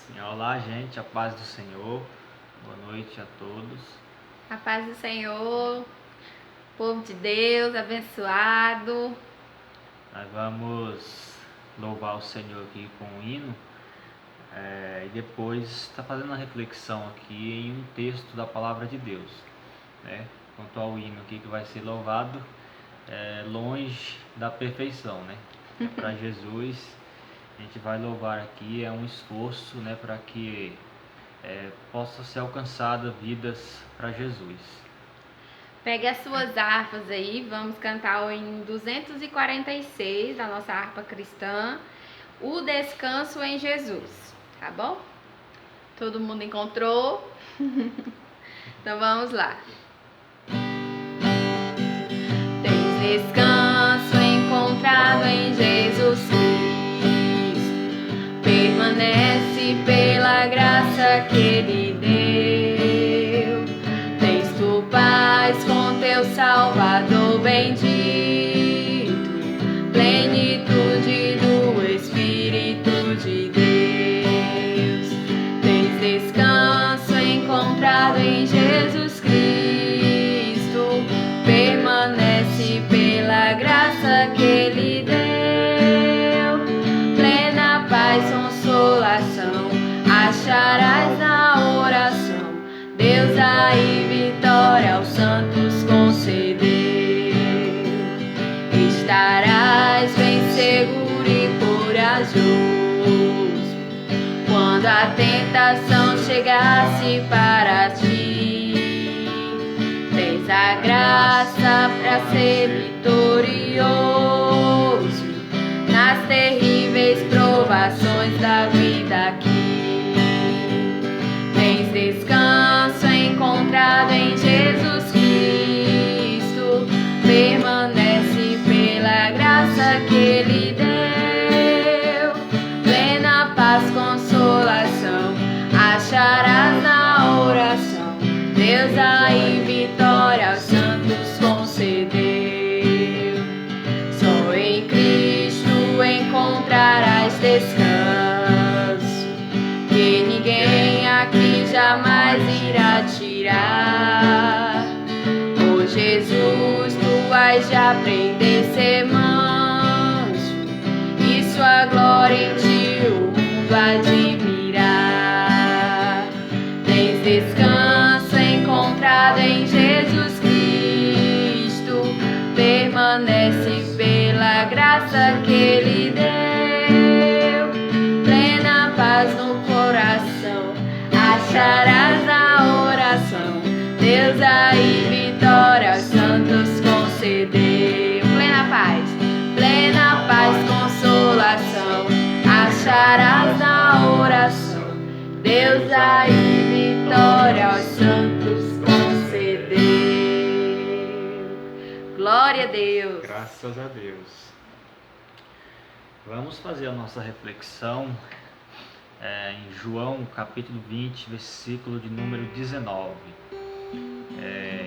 Sim, olá, gente, a paz do Senhor. Boa noite a todos. A paz do Senhor, povo de Deus, abençoado. Nós vamos louvar o Senhor aqui com um hino e depois está fazendo uma reflexão aqui em um texto da palavra de Deus, né? Quanto ao hino aqui que vai ser louvado, longe da perfeição, né? Para Jesus, a gente vai louvar aqui, é um esforço, né, para que possa ser alcançada vidas para Jesus. Pegue as suas harpas aí, vamos cantar o hino 246 da nossa harpa cristã, o descanso em Jesus, tá bom? Todo mundo encontrou? Então vamos lá. Tens descanso encontrado em Jesus Cristo, permanece pela graça que Ele deu. Tens tu paz com teu Salvador bendito, plenitude do Espírito de Deus. Tens descanso encontrado em Jesus Cristo, permanece pela graça que Ele deu. Plena paz, consolação, acharás na oração. Deus aí vitória aos santos concedeu. Estarás bem seguro e corajoso quando a tentação chegasse para ti. Tens a graça para ser vitorioso nas terríveis provações da vida aqui. Tens descanso encontrado em Jesus Cristo, permanece pela graça que Ele deu. Plena paz, consolação, acharás na oração. Deus aí vitória aos santos concedeu. Só em Cristo encontrarás descanso, que ninguém aqui jamais irá tirar. Por Jesus tu vais já aprender a ser manso, e sua glória em ti o mundo admirar. Tens descanso encontrado em Jesus Cristo, permanece pela graça que Ele deu. Plena paz no coração, acharás na oração. Deus aí vitória aos santos concedeu. Plena paz, consolação, acharás na oração. Deus aí vitória aos santos concedeu. Glória a Deus. Graças a Deus. Vamos fazer a nossa reflexão em João capítulo 20, versículo de número 19.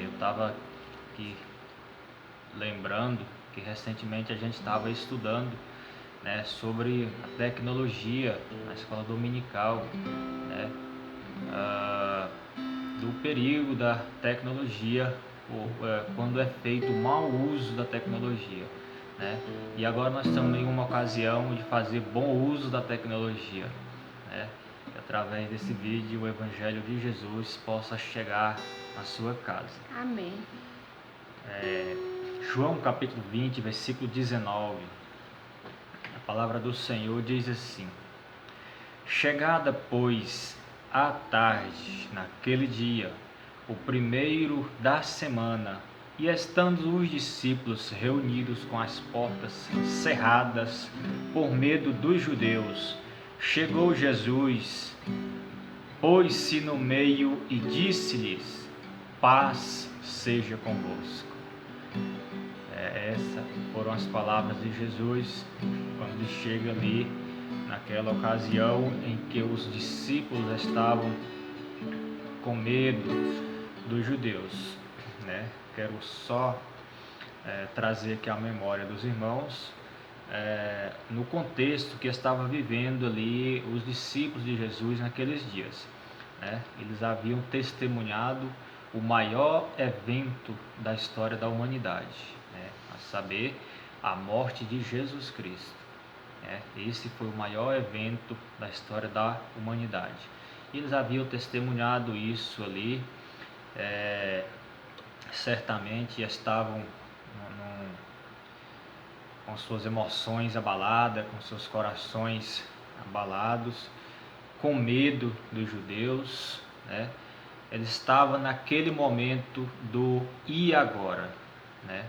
Eu estava aqui lembrando que recentemente a gente estava estudando, né, sobre a tecnologia na escola dominical, né, do perigo da tecnologia quando é feito o mau uso da tecnologia, né? E agora nós estamos em uma ocasião de fazer bom uso da tecnologia, né? Que através desse vídeo o Evangelho de Jesus possa chegar na sua casa. Amém. João capítulo 20, versículo 19. A palavra do Senhor diz assim: Chegada, pois, à tarde, naquele dia, o primeiro da semana, e estando os discípulos reunidos com as portas cerradas por medo dos judeus, chegou Jesus, pôs-se no meio e disse-lhes: Paz seja convosco. Essas foram as palavras de Jesus quando ele chega ali naquela ocasião em que os discípulos estavam com medo dos judeus, né? Quero só trazer aqui a memória dos irmãos no contexto que estava vivendo ali os discípulos de Jesus naqueles dias, né? Eles haviam testemunhado o maior evento da história da humanidade, né? A saber, a morte de Jesus Cristo. Esse foi o maior evento da história da humanidade. Eles haviam testemunhado isso ali, certamente estavam com suas emoções abaladas, com seus corações abalados, com medo dos judeus, né? Eles estavam naquele momento do e agora, né?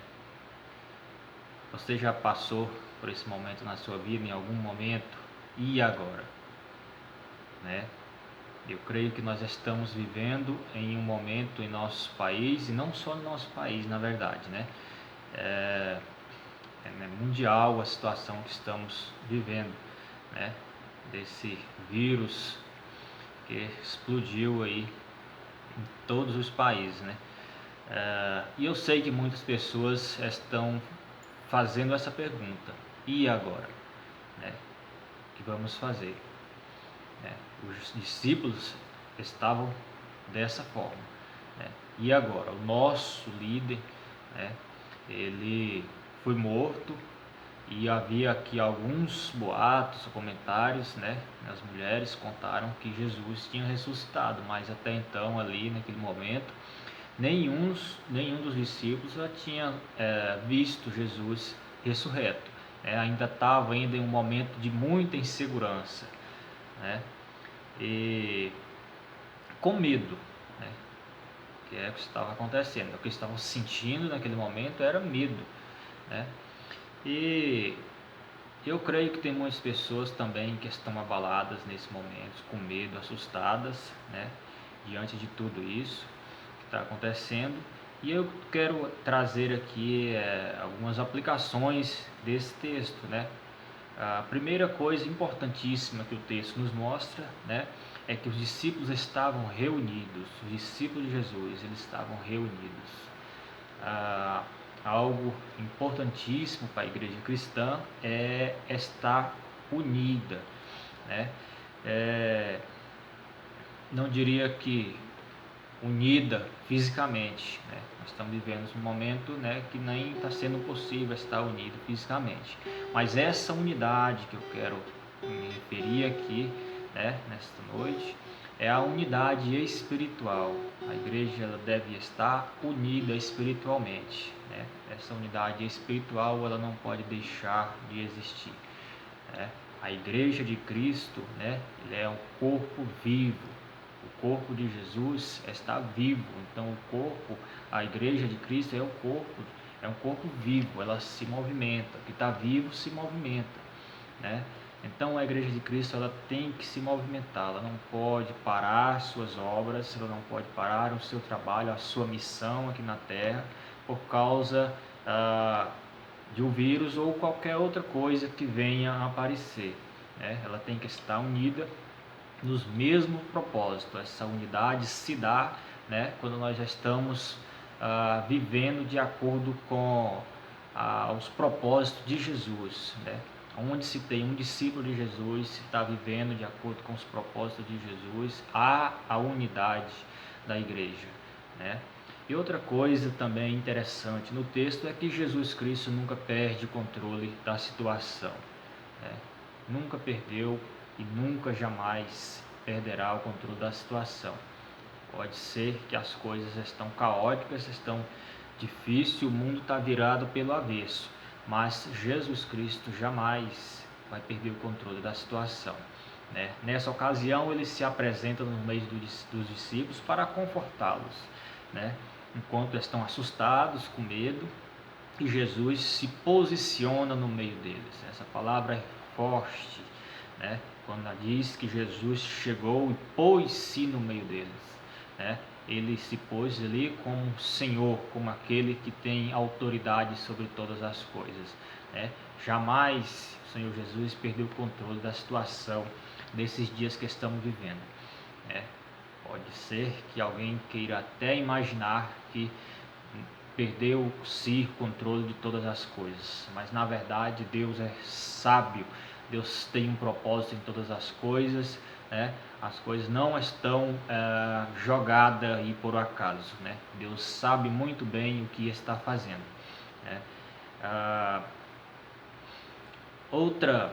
Você já passou por esse momento na sua vida, em algum momento, e agora, né? Eu creio que nós estamos vivendo em um momento em nosso país, e não só no nosso país, na verdade, né? É mundial a situação que estamos vivendo, né? Desse vírus que explodiu aí em todos os países, né? E eu sei que muitas pessoas estão fazendo essa pergunta: e agora, né? O que vamos fazer? Os discípulos estavam dessa forma, né? E agora, o nosso líder, né? Ele foi morto, e havia aqui alguns boatos, comentários, né? As mulheres contaram que Jesus tinha ressuscitado, mas até então, ali naquele momento, nenhum dos discípulos já tinha visto Jesus ressurreto. Ainda estava em um momento de muita insegurança, né? E com medo, né? Que é o que estava acontecendo, o que estavam sentindo naquele momento era medo, né? E eu creio que tem muitas pessoas também que estão abaladas nesse momento, com medo, assustadas, né? Diante de tudo isso que está acontecendo. E eu quero trazer aqui algumas aplicações desse texto, né? A primeira coisa importantíssima que o texto nos mostra, né, é que os discípulos estavam reunidos. Os discípulos de Jesus, eles estavam reunidos. Algo importantíssimo para a igreja cristã é estar unida, né? Não diria que unida fisicamente, né? Nós estamos vivendo um momento, né, que nem está sendo possível estar unido fisicamente, mas essa unidade que eu quero me referir aqui, né, nesta noite, é a unidade espiritual. A igreja ela deve estar unida espiritualmente, né? Essa unidade espiritual ela não pode deixar de existir, né? A igreja de Cristo, né, ele é um corpo vivo. O corpo de Jesus está vivo, então o corpo, a igreja de Cristo é um corpo vivo, ela se movimenta, o que está vivo se movimenta, né? Então a igreja de Cristo ela tem que se movimentar, ela não pode parar suas obras, ela não pode parar o seu trabalho, a sua missão aqui na terra, por causa de um vírus ou qualquer outra coisa que venha a aparecer, né? Ela tem que estar unida nos mesmos propósitos. Essa unidade se dá, né, quando nós já estamos vivendo de acordo com os propósitos de Jesus, né? Onde se tem um discípulo de Jesus, se está vivendo de acordo com os propósitos de Jesus, há a unidade da igreja, né? E outra coisa também interessante no texto é que Jesus Cristo nunca perde o controle da situação, né? Nunca perdeu e nunca jamais perderá o controle da situação. Pode ser que as coisas estão caóticas, estão difíceis, o mundo está virado pelo avesso, mas Jesus Cristo jamais vai perder o controle da situação, né? Nessa ocasião ele se apresenta no meio dos discípulos para confortá-los, né? Enquanto estão assustados, com medo, e Jesus se posiciona no meio deles. Essa palavra é forte, né? Quando ela diz que Jesus chegou e pôs-se no meio deles, né? Ele se pôs ali como Senhor, como aquele que tem autoridade sobre todas as coisas, né? Jamais o Senhor Jesus perdeu o controle da situação desses dias que estamos vivendo, né? Pode ser que alguém queira até imaginar que perdeu-se o controle de todas as coisas. Mas na verdade Deus é sábio, Deus tem um propósito em todas as coisas, né? As coisas não estão jogadas aí por acaso, né? Deus sabe muito bem o que está fazendo, né? Outra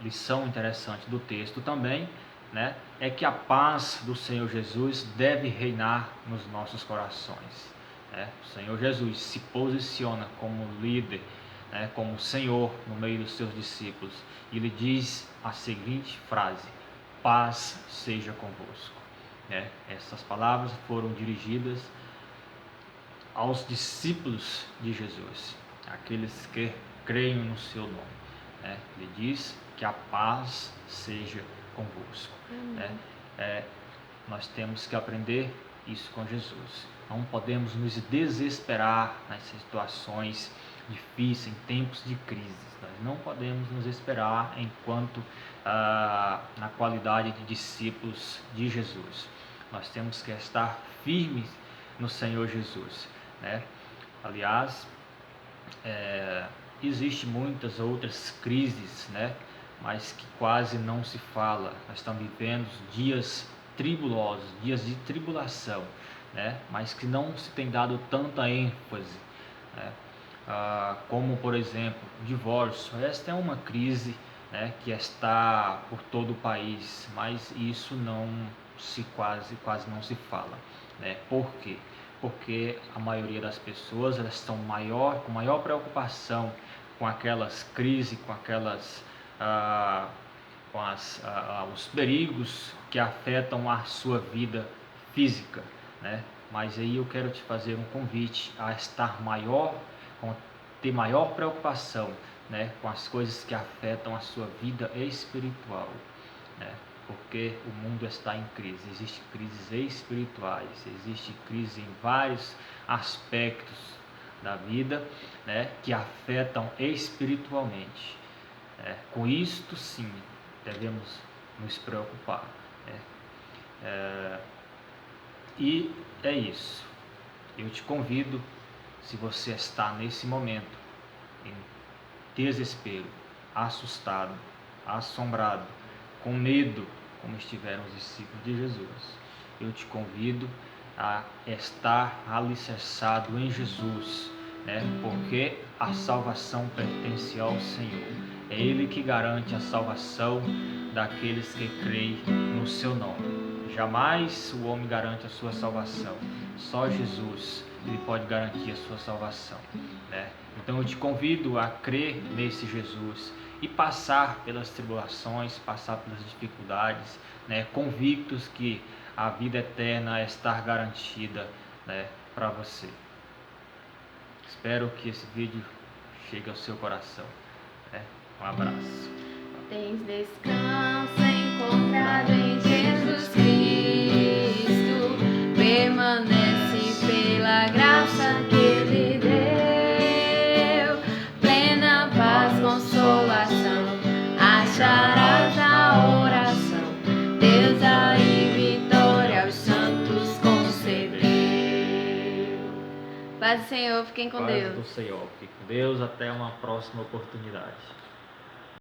lição interessante do texto também, né, é que a paz do Senhor Jesus deve reinar nos nossos corações, né? O Senhor Jesus se posiciona como líder, né, como Senhor no meio dos seus discípulos, e ele diz a seguinte frase: paz seja convosco, né? Essas palavras foram dirigidas aos discípulos de Jesus, aqueles que creem no seu nome, né? Ele diz que a paz seja convosco, né? Nós temos que aprender isso com Jesus. Não podemos nos desesperar nas situações difíceis, em tempos de crise. Nós não podemos nos esperar enquanto na qualidade de discípulos de Jesus. Nós temos que estar firmes no Senhor Jesus, né? Aliás, existe muitas outras crises, né? Mas que quase não se fala. Nós estamos vivendo dias tribulosos, dias de tribulação, né? Mas que não se tem dado tanta ênfase, né? Como por exemplo o divórcio. Esta é uma crise, né, que está por todo o país, mas isso não se quase não se fala, né? Por quê? Porque a maioria das pessoas elas estão com maior preocupação com aquelas crises, com aquelas os perigos que afetam a sua vida física, né? Mas aí eu quero te fazer um convite a estar ter maior preocupação, né, com as coisas que afetam a sua vida espiritual, né? Porque o mundo está em crise, existem crises espirituais, existe crise em vários aspectos da vida, né, que afetam espiritualmente. Com isto sim devemos nos preocupar, né? E é isso. Eu te convido, se você está nesse momento em desespero, assustado, assombrado, com medo, como estiveram os discípulos de Jesus, eu te convido a estar alicerçado em Jesus, né? Porque a salvação pertence ao Senhor. É Ele que garante a salvação daqueles que creem no seu nome. Jamais o homem garante a sua salvação. Só Jesus ele pode garantir a sua salvação, né? Então eu te convido a crer nesse Jesus e passar pelas tribulações, passar pelas dificuldades, né? Convictos que a vida eterna está garantida, né, para você. Espero que esse vídeo chegue ao seu coração, né? Um abraço. Tens descanso encontrado em Jesus Cristo, permanece pela graça que Ele deu, plena paz, consolação, acharás na oração, Deus aí vitória aos santos concedeu. Paz do Senhor, fiquem com Deus. Paz do Senhor, fique com Deus, até uma próxima oportunidade.